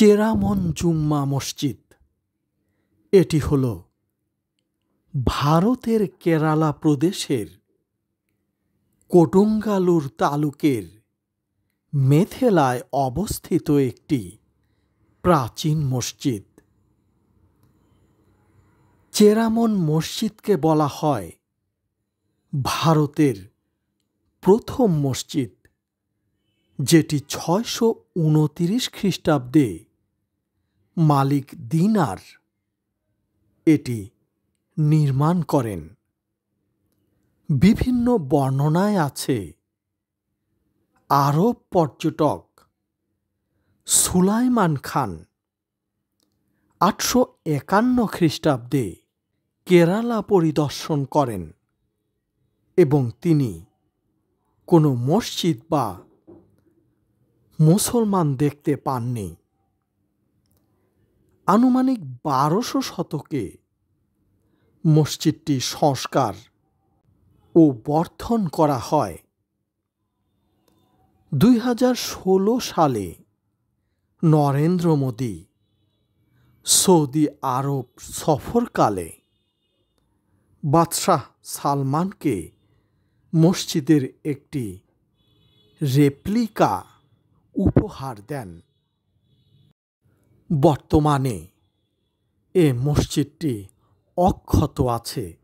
চেরামন জুম্মা মসজিদ এটি হল ভারতের কেরালা প্রদেশের কোডঙ্গালুর তালুকের মেথেলায় অবস্থিত একটি প্রাচীন মসজিদ। চেরামন মসজিদকে বলা হয় ভারতের প্রথম মসজিদ, যেটি 629 খ্রিস্টাব্দে মালিক দিনার এটি নির্মাণ করেন। বিভিন্ন বর্ণনায় আছে আরব পর্যটক সুলাইমান খান 851 খ্রিস্টাব্দে কেরালা পরিদর্শন করেন এবং তিনি কোনো মসজিদ বা মুসলমান দেখতে পাননি। আনুমানিক 1200 শতকে মসজিদটি সংস্কার ও বর্ধন করা হয়। 2016 সালে নরেন্দ্র মোদী সৌদি আরব সফরকালে বাদশাহ সালমানকে মসজিদের একটি রেপ্লিকা উপহার দেন। বর্তমানে এ মসজিদটি অক্ষত আছে।